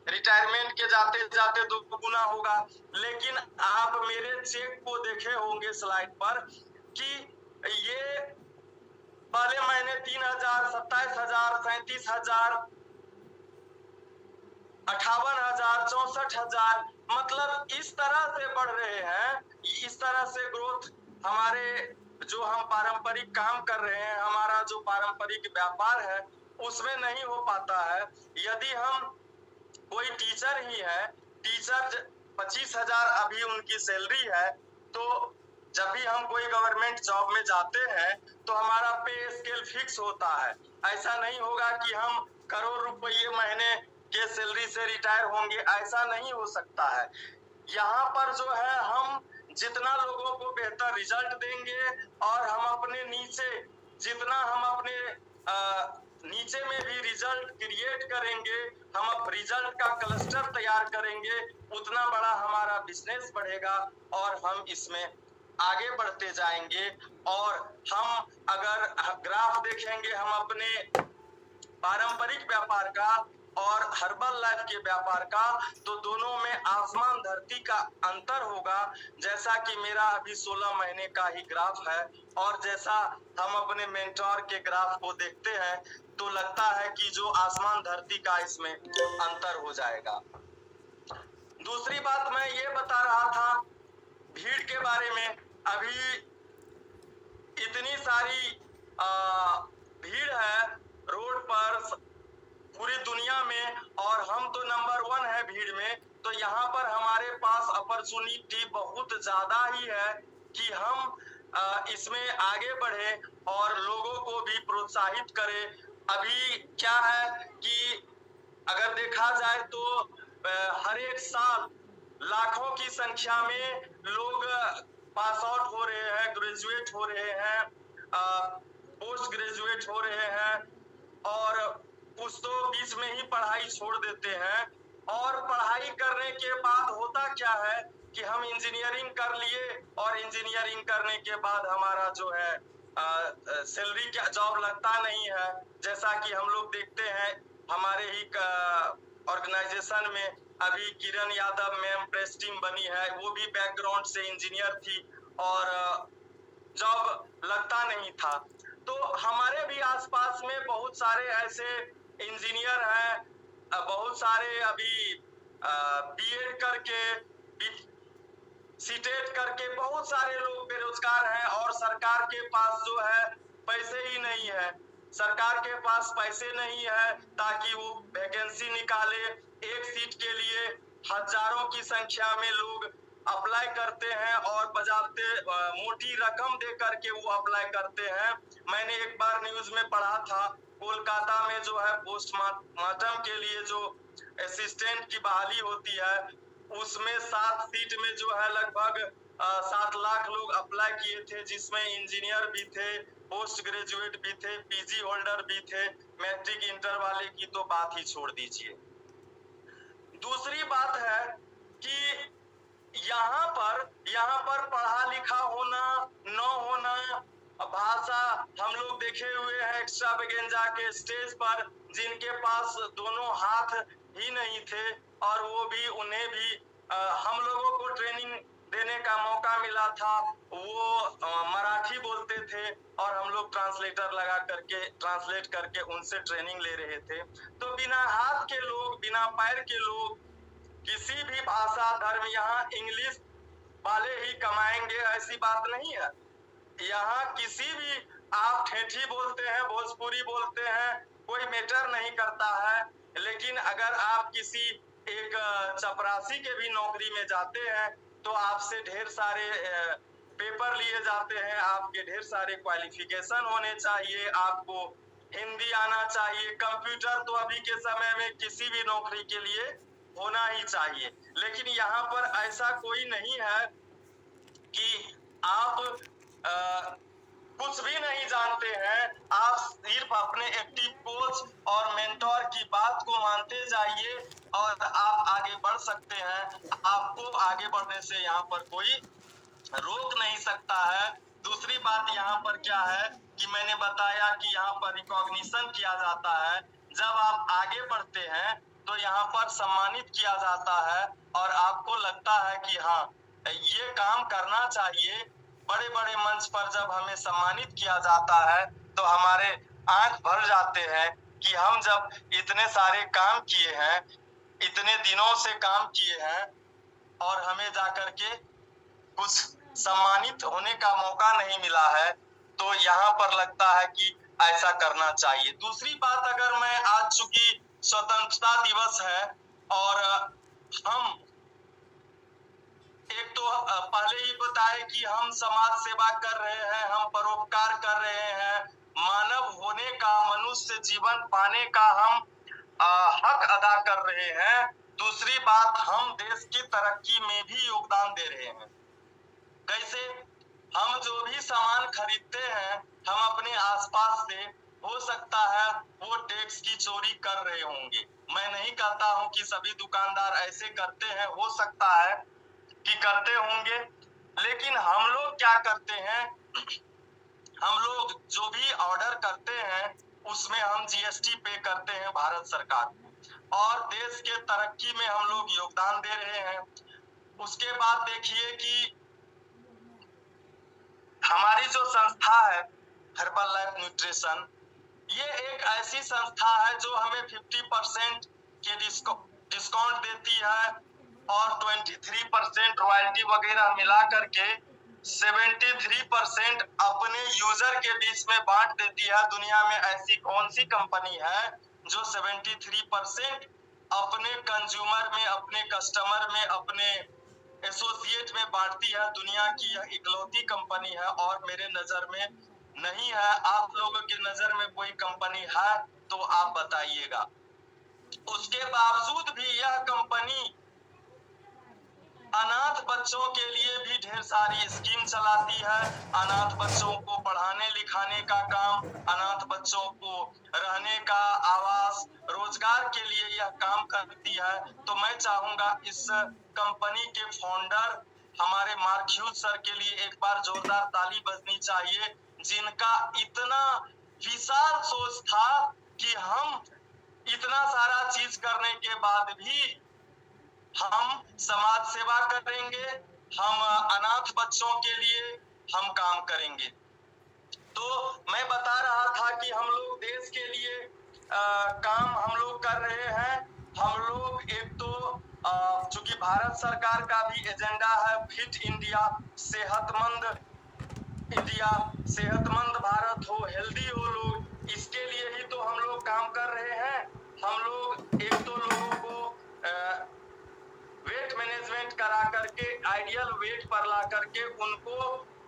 Retirement के जाते जाते 2 गुना होगा। लेकिन आप मेरे चेक को देखे होंगे स्लाइड पर कि ये पहले महीने 3,000, 27,000, 37,000, 58,000, 64,000, मतलब इस तरह से बढ़ रहे हैं। इस तरह से ग्रोथ हमारे जो हम पारंपरिक काम कर रहे हैं, हमारा जो पारंपरिक व्यापार है उसमें नहीं हो पाता है। यदि हम कोई टीचर ही है, टीचर 25,000 अभी उनकी सैलरी है, तो जब भी हम कोई गवर्नमेंट जॉब में जाते हैं तो हमारा पे स्केल फिक्स होता है। ऐसा नहीं होगा कि हम करोड़ रुपये महीने के सैलरी से रिटायर होंगे, ऐसा नहीं हो सकता है। यहाँ पर जो है हम जितना लोगों को बेहतर रिजल्ट देंगे और हम अपने नीचे जितना हम अपने नीचे में भी रिजल्ट क्रिएट करेंगे, हम अब रिजल्ट का क्लस्टर तैयार करेंगे, उतना बड़ा हमारा बिजनेस बढ़ेगा और हम इसमें आगे बढ़ते जाएंगे। और हम अगर ग्राफ देखेंगे हम अपने पारंपरिक व्यापार का और हर्बल लाइफ के व्यापार का, तो दोनों में आसमान धरती का अंतर होगा। जैसा कि मेरा अभी 16 महीने का ही ग्राफ है और जैसा हम अपने मेंटोर के ग्राफ को देखते हैं तो लगता है कि जो आसमान धरती का इसमें अंतर हो जाएगा। दूसरी बात मैं ये बता रहा था भीड़ के बारे में। अभी इतनी सारी भीड़ है रोड पर पूरी दुनिया में और हम तो नंबर 1 है भीड़ में, तो यहाँ पर हमारे पास अपॉर्चुनिटी बहुत ज्यादा ही है कि हम इसमें आगे बढ़े और लोगों को भी प्रोत्साहित करें। अभी क्या है कि अगर देखा जाए तो हर एक साल लाखों की संख्या में लोग पास आउट हो रहे हैं, ग्रेजुएट हो रहे हैं, पोस्ट ग्रेजुएट हो रहे हैं और कुछ तो बीच में ही पढ़ाई छोड़ देते हैं। और पढ़ाई करने के बाद होता क्या है कि हम इंजीनियरिंग कर लिए और इंजीनियरिंग करने के बाद हमारा जो है सैलरी का जॉब लगता नहीं है। जैसा कि हम लोग देखते हैं हमारे ही ऑर्गेनाइजेशन में अभी Kiran Yadav ma'am press team बनी है, वो भी बैकग्राउंड से इंजीनियर थी और जॉब लगता नहीं था। तो हमारे भी आसपास में बहुत सारे ऐसे इंजीनियर हैं, बहुत सारे अभी बीएड करके सीटेट करके बहुत सारे लोग बेरोजगार हैं और सरकार के पास जो है पैसे ही नहीं है। सरकार के पास पैसे नहीं है ताकि वो वैकेंसी निकाले। एक सीट के लिए हजारों की संख्या में लोग अप्लाई करते हैं और बजाते मोटी रकम दे करके वो अप्लाई करते हैं। मैंने एक बार न्यूज में पढ़ा था कोलकाता में जो है पोस्टमार्टम के लिए जो असिस्टेंट की बहाली होती है उसमें 7 सीट में जो है लगभग 7 लाख लोग अप्लाई किए थे, जिसमें इंजीनियर भी थे, पोस्ट ग्रेजुएट भी थे, पीजी होल्डर भी थे, मैट्रिक इंटर वाले की तो बात ही छोड़ दीजिए। दूसरी बात है कि यहाँ पर पढ़ा लिखा होना न होना, भाषा हम लोग देखे हुए हैं एक्स्ट्रावेगेंजा के स्टेज पर जिनके पास दोनों हाथ ही नहीं थे और वो भी उन्हें भी हम लोगों को ट्रेनिंग देने का मौका मिला था। वो मराठी बोलते थे और हम लोग ट्रांसलेटर लगा करके ट्रांसलेट करके उनसे ट्रेनिंग ले रहे थे। तो बिना हाथ के लोग, बिना पैर के लोग किसी भी भाषा धर्म यहाँ इंग्लिश वाले ही कमाएंगे ऐसी बात नहीं है। यहाँ किसी भी आप ठेठी बोलते हैं, भोजपुरी बोलते हैं, कोई मैटर नहीं करता है। लेकिन अगर आप किसी एक चपरासी के भी नौकरी में जाते हैं तो आपसे ढेर सारे पेपर लिए जाते हैं, आपके ढेर सारे क्वालिफिकेशन होने चाहिए, आपको हिंदी आना चाहिए, कंप्यूटर तो अभी के समय में किसी भी नौकरी के लिए होना ही चाहिए। लेकिन यहाँ पर ऐसा कोई नहीं है कि आप कुछ कुछ भी नहीं जानते हैं। आप सिर्फ अपने एक्टिव कोच और मेंटोर की बात को मानते जाइए और आप आगे बढ़ सकते हैं। आपको आगे बढ़ने से यहाँ पर कोई रोक नहीं सकता है। दूसरी बात यहाँ पर क्या है कि मैंने बताया कि यहाँ पर रिकॉग्निशन किया जाता है। जब आप आगे बढ़ते हैं तो यहाँ पर सम्मानित किया जाता है और आपको लगता है कि हाँ, ये काम करना चाहिए। बड़े बड़े मंच पर जब हमें सम्मानित किया जाता है तो हमारे आंख भर जाते हैं कि हम जब इतने सारे काम किए हैं, इतने दिनों से काम किए हैं और हमें जाकर के कुछ सम्मानित होने का मौका नहीं मिला है, तो यहाँ पर लगता है कि ऐसा करना चाहिए। दूसरी बात, अगर मैं आज चूंकि स्वतंत्रता दिवस है और हम एक तो पहले ही बताए कि हम समाज सेवा कर रहे हैं, हम परोपकार कर रहे हैं, मानव होने का, मनुष्य जीवन पाने का हम हक अदा कर रहे हैं। दूसरी बात, हम देश की तरक्की में भी योगदान दे रहे हैं। कैसे? हम जो भी सामान खरीदते हैं, हम अपने आसपास से, हो सकता है वो टैक्स की चोरी कर रहे होंगे। मैं नहीं कहता हूं कि सभी दुकानदार ऐसे करते हैं, हो सकता है कि करते होंगे, लेकिन हम लोग क्या करते हैं, हम लोग जो भी ऑर्डर करते हैं उसमें हम जीएसटी पे करते हैं भारत सरकार को, और देश के तरक्की में हम लोग योगदान दे रहे हैं। उसके बाद देखिए कि हमारी जो संस्था है हर्बल लाइफ न्यूट्रिशन, ये एक ऐसी संस्था है जो हमें 50% के डिस्काउंट देती है और 23% रॉयल्टी वगैरह मिला करके 73% अपने यूजर के बीच में बांट देती है। दुनिया में ऐसी कौन सी कंपनी है जो 73% अपने कंज्यूमर में, अपने कस्टमर में, अपने एसोसिएट में बांटती है? दुनिया की यह इकलौती कंपनी है और मेरे नजर में नहीं है। आप लोगों की नजर में कोई कंपनी है तो आप बताइएगा। उसके बावजूद भी यह कंपनी अनाथ बच्चों के लिए भी ढेर सारी स्कीम चलाती है। अनाथ बच्चों को पढ़ाने लिखाने का काम, अनाथ बच्चों को रहने का आवास, रोजगार के लिए यह काम करती है। तो मैं चाहूंगा इस कंपनी के फाउंडर हमारे मार्क ह्यूज सर के लिए एक बार जोरदार ताली बजनी चाहिए, जिनका इतना विशाल सोच था कि हम इतना सारा चीज करने के बाद भी हम समाज सेवा करेंगे, हम अनाथ बच्चों के लिए हम काम करेंगे। तो मैं बता रहा था कि हम लोग देश के लिए काम हम लोग कर रहे हैं। हम लोग एक तो चूंकि भारत सरकार का भी एजेंडा है फिट इंडिया, सेहतमंद इंडिया, सेहतमंद भारत हो, हेल्दी हो लोग, इसके लिए ही तो हम लोग काम कर रहे हैं। हम लोग एक तो लोगों को वेट मैनेजमेंट करा करके आइडियल वेट पर ला करके उनको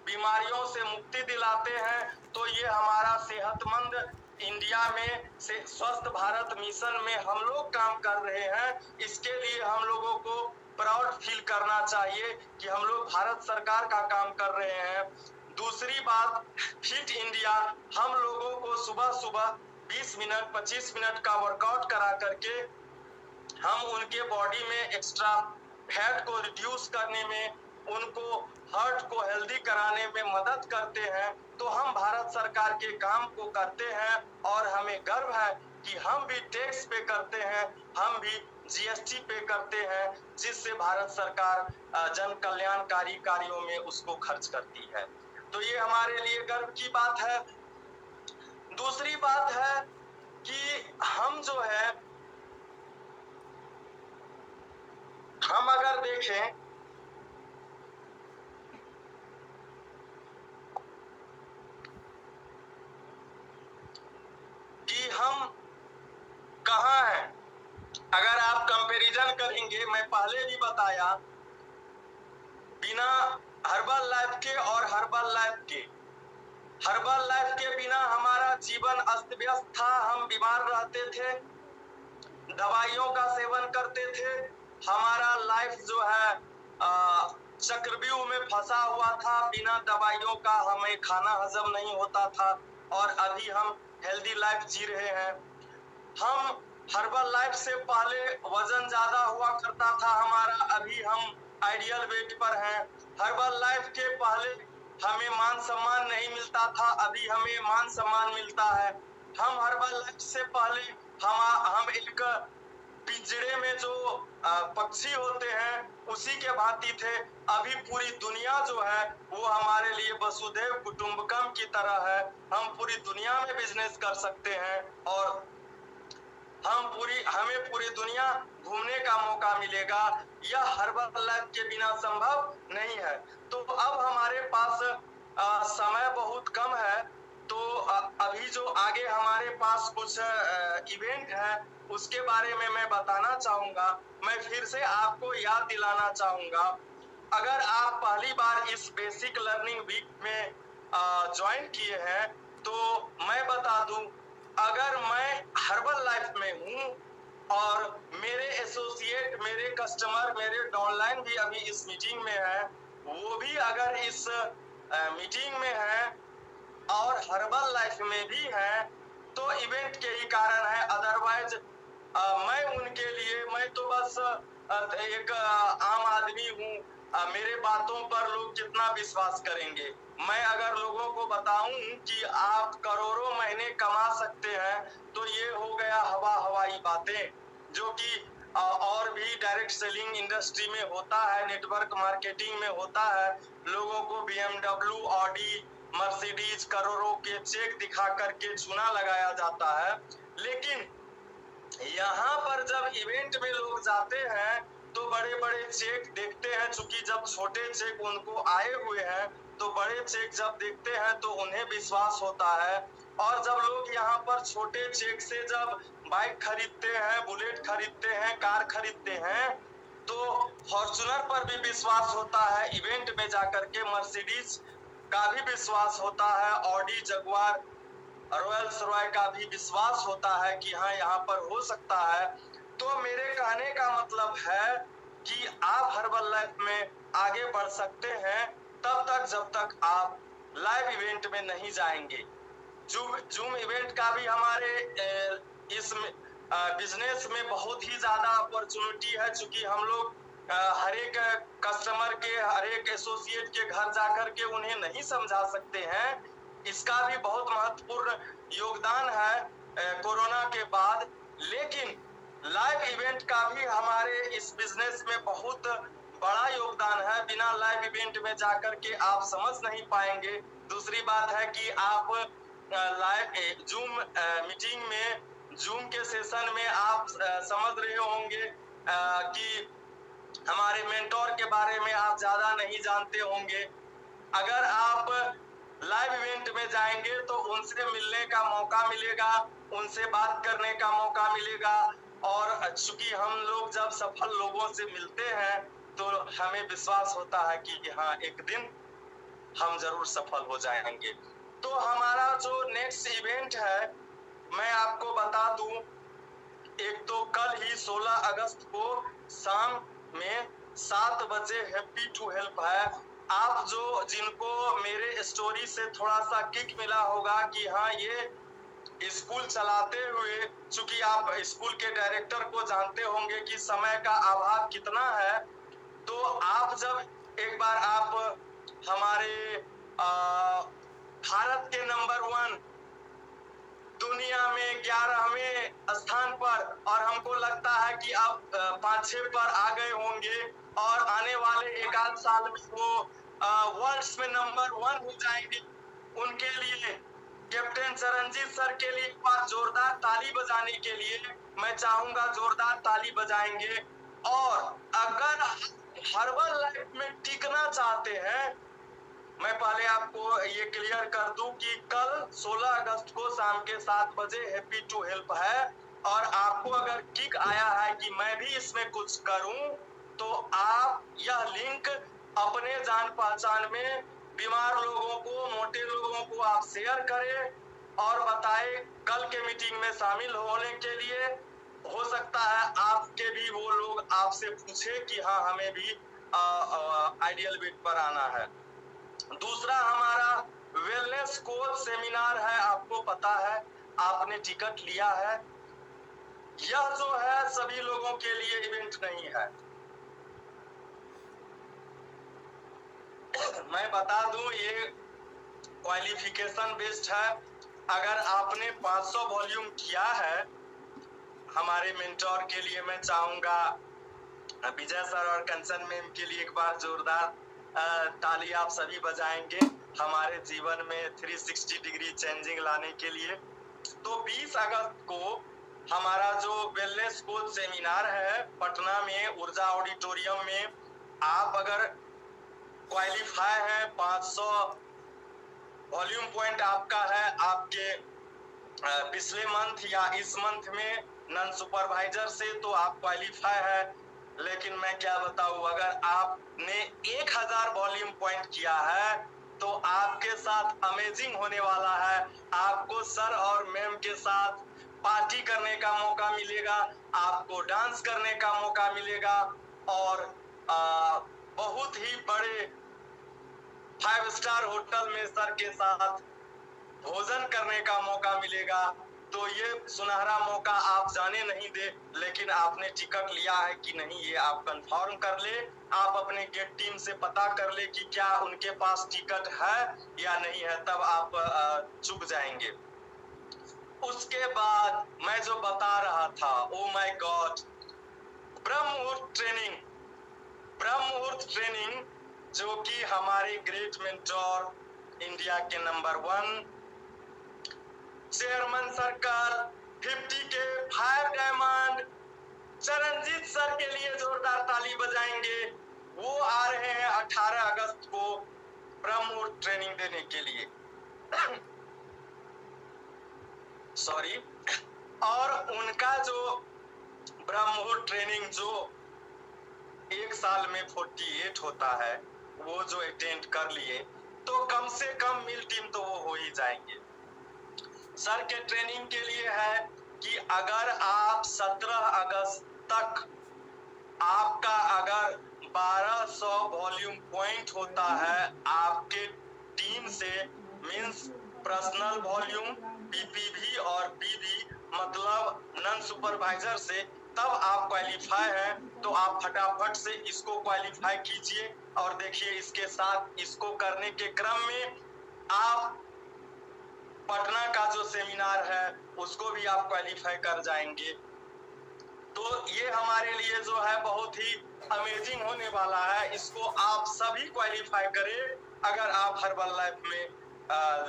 बीमारियों से मुक्ति दिलाते हैं। तो ये हमारा सेहतमंद इंडिया में से स्वस्थ भारत मिशन में हम लोग काम कर रहे हैं। इसके लिए हम लोगों को प्राउड फील करना चाहिए कि हम लोग भारत सरकार का काम कर रहे हैं। दूसरी बात, फिट इंडिया, हम लोगों को सुबह सुबह 20 मिनट 25 मिनट का वर्कआउट करा करके हम उनके बॉडी में एक्स्ट्रा फैट को रिड्यूस करने में, उनको हार्ट को हेल्दी कराने में मदद करते हैं। तो हम भारत सरकार के काम को करते हैं और हमें गर्व है कि हम भी टैक्स पे करते हैं, हम भी जीएसटी पे करते हैं, जिससे भारत सरकार जन कल्याणकारी कार्यों में उसको खर्च करती है। तो ये हमारे लिए गर्व की बात है। दूसरी बात है कि हम जो है, हम अगर देखें कि हम कहाँ हैं, अगर आप कंपैरिजन करेंगे, मैं पहले भी बताया, बिना हर्बल लाइफ के और हर्बल लाइफ के बिना हमारा जीवन अस्त व्यस्त था। हम बीमार रहते थे, दवाइयों का सेवन करते थे, हमारा लाइफ जो है चक्रव्यूह में फंसा हुआ था, बिना दवाइयों का हमें खाना हजम नहीं होता था और अभी हम हेल्दी लाइफ जी रहे हैं। हम हर्बल लाइफ से पहले वजन ज्यादा हुआ करता था हमारा, अभी हम आइडियल वेट पर हैं। हर्बल लाइफ के पहले हमें मान सम्मान नहीं मिलता था, अभी हमें मान सम्मान मिलता है। हम हर्बल लाइफ से पहले हम एक पिंजरे में जो पक्षी होते हैं उसी के भांति थे, अभी पूरी दुनिया जो है वो हमारे लिए वसुधैव कुटुंबकम की तरह है। हम पूरी दुनिया में बिजनेस कर सकते हैं और हमें पूरी दुनिया घूमने का मौका मिलेगा। यह हर्बल लाइफ के बिना संभव नहीं है। तो अब हमारे पास समय बहुत कम है, तो अभी जो आगे हमारे पास कुछ इवेंट है उसके बारे में मैं बताना चाहूंगा। मैं फिर से आपको याद दिलाना चाहूंगा, अगर आप पहली बार इस बेसिक लर्निंग वीक में ज्वाइन किए हैं तो मैं बता दूं, अगर मैं हर्बल लाइफ में हूं और मेरे एसोसिएट, मेरे कस्टमर, मेरे डाउनलाइन भी अभी इस मीटिंग में है, वो भी अगर इस मीटिंग में है और हर्बल लाइफ में भी है तो इवेंट के ही कारण है। अदरवाइज मैं उनके लिए, मैं तो बस एक आम आदमी हूँ, मेरे बातों पर लोग कितना विश्वास करेंगे। मैं अगर लोगों को बताऊं कि आप करोड़ों महीने कमा सकते हैं तो ये हो गया हवाई बातें, जो कि और भी डायरेक्ट सेलिंग इंडस्ट्री में होता है, नेटवर्क मार्केटिंग में होता है। लोगों को BMW, ऑडी, मर्सिडीज करोड़ों के चेक दिखा करके चूना लगाया जाता है। लेकिन यहाँ पर जब इवेंट में लोग जाते हैं तो बड़े बड़े चेक देखते हैं, चूंकि जब छोटे चेक उनको आए हुए हैं तो बड़े चेक जब देखते हैं तो उन्हें विश्वास होता है। और जब लोग यहाँ पर छोटे चेक से जब बाइक खरीदते हैं, बुलेट खरीदते हैं, कार खरीदते हैं, तो फॉर्च्यूनर पर भी विश्वास होता है, इवेंट में जाकर के मर्सिडीज का भी विश्वास होता है, ऑडी, जगुआर, रॉयल्स रॉय का भी विश्वास होता है कि हाँ यहाँ पर हो सकता है। तो मेरे कहने का मतलब है कि आप हर्बल लाइफ में आगे बढ़ सकते हैं तब तक जब तक आप लाइव इवेंट में नहीं जाएंगे। जूम इवेंट का भी हमारे इस बिजनेस में बहुत ही ज्यादा अपॉर्चुनिटी है, चूंकि हम लोग हर एक कस्टमर के, हर एक एसोसिएट के घर जाकर के उन्हें नहीं समझा सकते हैं। इसका भी बहुत महत्वपूर्ण योगदान है कोरोना के बाद। लेकिन लाइव इवेंट का भी हमारे इस बिजनेस में बहुत बड़ा योगदान है। बिना लाइव इवेंट में जाकर के आप समझ नहीं पाएंगे। दूसरी बात है कि आप लाइव जूम मीटिंग में, जूम के सेशन में आप समझ रहे होंगे कि हमारे मेंटोर के बारे में आप ज्यादा नहीं जानते होंगे। अगर आप लाइव इवेंट में जाएंगे तो उनसे मिलने का मौका मिलेगा, उनसे बात करने का मौका मिलेगा। और चूंकि हम लोग जब सफल लोगों से मिलते हैं तो हमें विश्वास होता है कि हाँ एक दिन हम जरूर सफल हो जाएंगे। तो हमारा जो नेक्स्ट इवेंट है मैं आपको बता दूं, एक तो कल ही 16 अगस्त को शाम में 7 बजे हैप्पी टू हेल्प है। आप जिनको मेरे स्टोरी से थोड़ा सा किक मिला होगा कि हाँ ये स्कूल चलाते हुए, चूंकि आप स्कूल के डायरेक्टर को जानते होंगे कि समय का अभाव कितना है, तो आप जब एक बार आप हमारे भारत के नंबर 1, दुनिया में 11वें स्थान पर, और हमको लगता है कि अब 5-6 पर आ गए होंगे और आने वाले एक आध साल में वो वर्ल्ड में नंबर 1 हो जाएंगे। उनके लिए कैप्टन चरणजीत सर के लिए एक बार जोरदार ताली बजाने के लिए मैं चाहूंगा, जोरदार ताली बजाएंगे। और अगर हर्बल लाइफ में टिकना चाहते हैं, मैं पहले आपको ये क्लियर कर दूं कि कल 16 अगस्त को शाम के 7 बजे हैप्पी टू हेल्प है। और आपको अगर किक आया है कि मैं भी इसमें कुछ करूं तो आप यह लिंक अपने जान पहचान में बीमार लोगों को, मोटे लोगों को आप शेयर करें और बताएं कल के मीटिंग में शामिल होने के लिए। हो सकता है आपके भी वो लोग आपसे पूछे कि हाँ हमें भी आइडियल वेट पर आना है। दूसरा हमारा वेलनेस कोच सेमिनार है, आपको पता है, आपने टिकट लिया है। यह जो है सभी लोगों के लिए इवेंट नहीं है। मैं बता दूं, ये क्वालिफिकेशन बेस्ड है। अगर आपने 500 वॉल्यूम किया है, हमारे मेंटोर के लिए मैं चाहूंगा विजय सर और कंचन मैम के लिए एक बार जोरदार ताली आप सभी बजाएंगे हमारे जीवन में 360 डिग्री चेंजिंग लाने के लिए। तो 20 अगस्त को हमारा जो वेलनेस कोच सेमिनार है पटना में ऊर्जा ऑडिटोरियम में, आप अगर क्वालिफाई है, 500 वॉल्यूम पॉइंट आपका है, आपके पिछले मंथ या इस मंथ में नॉन सुपरवाइजर से, तो आप क्वालिफाई है। लेकिन मैं क्या बताऊं, अगर आपने 1000 वॉल्यूम पॉइंट किया है तो आपके साथ अमेजिंग होने वाला है। आपको सर और मैम के साथ पार्टी करने का मौका मिलेगा, आपको डांस करने का मौका मिलेगा और बहुत ही बड़े 5 स्टार होटल में सर के साथ भोजन करने का मौका मिलेगा। तो ये सुनहरा मौका आप जाने नहीं दे, लेकिन आपने टिकट लिया है कि नहीं ये आप कंफर्म कर ले। आप अपने गेट टीम से पता कर ले कि क्या उनके पास टिकट है या नहीं है, तब आप चुक जाएंगे। उसके बाद मैं जो बता रहा था, ओ माय गॉड, ब्रह्म मुहूर्त ट्रेनिंग जो कि हमारे ग्रेट मेंटोर, इंडिया के नंबर 1 चेयरमैन सर्कल 50 के 5 डायमंड चरणजीत सर के लिए जोरदार ताली बजाएंगे। वो आ रहे हैं 18 अगस्त को ब्रह्म मुहूर्त ट्रेनिंग देने के लिए। सॉरी। और उनका जो ब्रह्म मुहूर्त ट्रेनिंग जो एक साल में 48 होता है, वो जो अटेंड कर लिए तो कम से कम मिल टीम तो वो हो ही जाएंगे। सर के ट्रेनिंग के लिए है कि अगर आप 17 अगस्त तक आपका अगर 1200 वॉल्यूम पॉइंट होता है आपके टीम से, मींस पर्सनल वॉल्यूम, पीपीवी और पीवी मतलब नॉन सुपरवाइजर से, तब आप क्वालिफाई है। तो आप फटाफट से इसको क्वालिफाई कीजिए। और देखिए, इसके साथ इसको करने के क्रम में आप पटना का जो सेमिनार है उसको भी आप क्वालिफाई कर जाएंगे। तो ये हमारे लिए जो है बहुत ही अमेजिंग होने वाला है। इसको आप सभी क्वालिफाई करें अगर आप हर्बल लाइफ में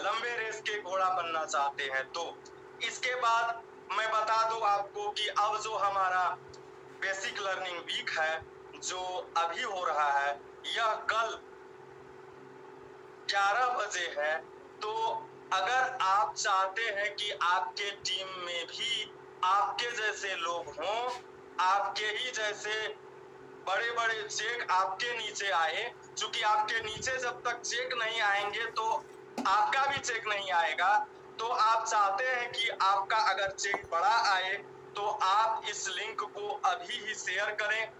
लंबे रेस के घोड़ा बनना चाहते हैं। तो इसके बाद मैं बता दूं आपको कि अब जो हमारा बेसिक लर्निंग वीक है जो अभी हो रहा है, यह कल 11 बजे है। तो अगर आप चाहते हैं कि आपके टीम में भी आपके जैसे लोग हों, आपके ही जैसे बड़े बड़े चेक आपके नीचे आए, क्योंकि आपके नीचे जब तक चेक नहीं आएंगे तो आपका भी चेक नहीं आएगा। तो आप चाहते हैं कि आपका अगर चेक बड़ा आए तो आप इस लिंक को अभी ही शेयर करें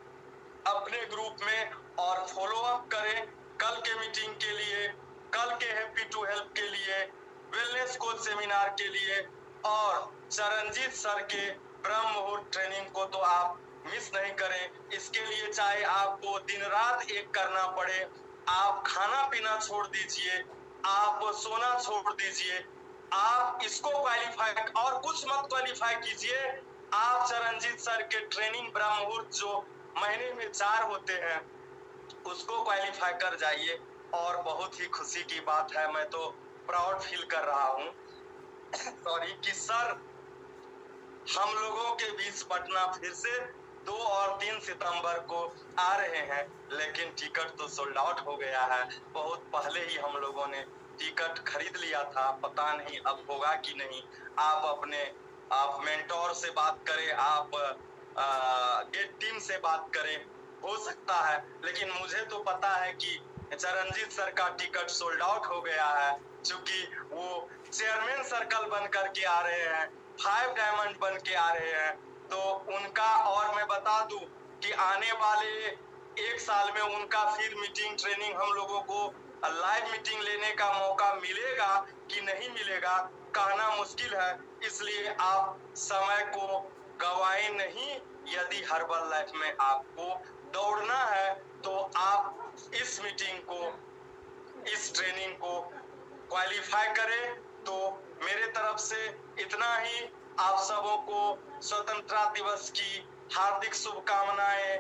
अपने ग्रुप में और फॉलो अप करें कल के मीटिंग के लिए, कल के हैप्पी टू हेल्प के लिए, वेलनेस कोच सेमिनार के लिए और चरणजीत सर के ब्रह्म मुहूर्त ट्रेनिंग को तो आप मिस नहीं करें। इसके लिए चाहे आपको दिन रात एक करना पड़े, आप खाना पीना छोड़ दीजिए, आप सोना छोड़ दीजिए, आप इसको क्वालिफाई और कुछ मत क्वालिफाई कीजिए। आप चरणजीत सर के ट्रेनिंग ब्रह्म मुहूर्त जो महीने में 4 होते हैं उसको क्वालिफाई कर जाइए। और बहुत ही खुशी की बात है, मैं तो प्राउड फील कर रहा हूँ सॉरी कि सर हम लोगों के बीच पटना फिर से 2 और 3 सितंबर को आ रहे हैं। लेकिन टिकट तो सोल्ड आउट हो गया है। बहुत पहले ही हम लोगों ने टिकट खरीद लिया था, पता नहीं अब होगा कि नहीं। आप मेंटोर से बात करें, आप गेट टीम से बात करें, हो सकता है। लेकिन मुझे तो पता है कि चरणजीत सर का टिकट सोल्ड आउट हो गया है, क्योंकि वो चेयरमैन सर्कल बन करके आ रहे हैं, 5 डायमंड बन के आ रहे हैं। तो उनका, और मैं बता दूं कि आने वाले 1 साल में उनका फिर मीटिंग ट्रेनिंग हम लोगों को लाइव मीटिंग लेने का मौका मिलेगा कि नहीं मिलेगा कहना मुश्किल है। इसलिए आप समय को गवाएं नहीं। यदि हर्बल लाइफ में आपको दौड़ना है तो आप इस मीटिंग को, इस ट्रेनिंग को क्वालिफाई करें। तो मेरे तरफ से इतना ही। आप सबों को स्वतंत्रता दिवस की हार्दिक शुभकामनाएं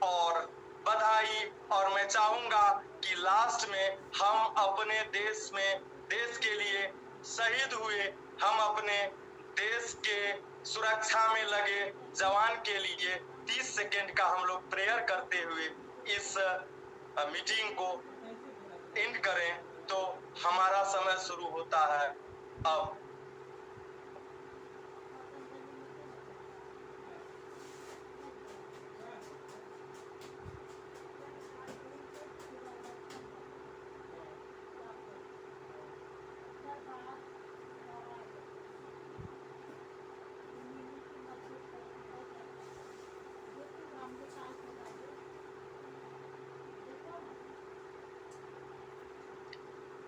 और बधाई। और मैं चाहूंगा कि लास्ट में हम अपने देश में, देश के लिए शहीद हुए, हम अपने देश के सुरक्षा में लगे जवान के लिए 30 सेकेंड का हम लोग प्रेयर करते हुए इस मीटिंग को एंड करें। तो हमारा समय शुरू होता है अब।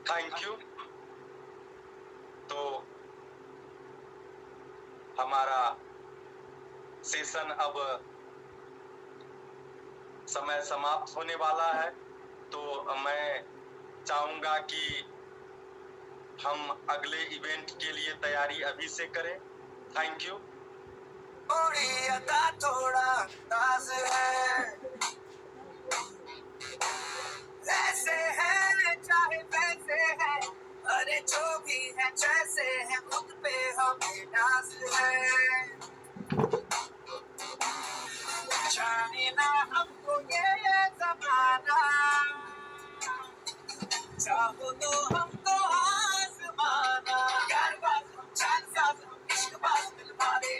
Thank you. तो हमारा सेशन अब समय समाप्त होने वाला है। तो मैं चाहूंगा कि हम अगले इवेंट के लिए तैयारी अभी से करें। Thank you. थोड़ा अंदाज है, वैसे है चाहे वैसे है, अरे जो भी है जैसे है, खुद पे हमें नाज है। जाने ना हमको ये जमाना, चाहो तो हमको आसमाना। यार बात हम चार साथ हम इश्क बात दिल वाले,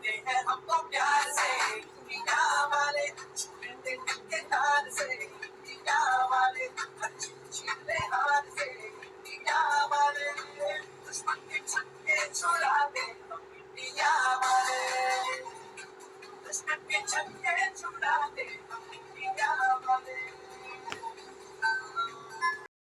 ये है हमको प्यार से दुनिया वाले, छूटे दिल के तार से दुनिया वाले, हर चीज छीन ले हाथ से दुनिया वाले, दुश्मन के छक्के छुड़ा दे हम दुनिया वाले, दुश्मन के छक्के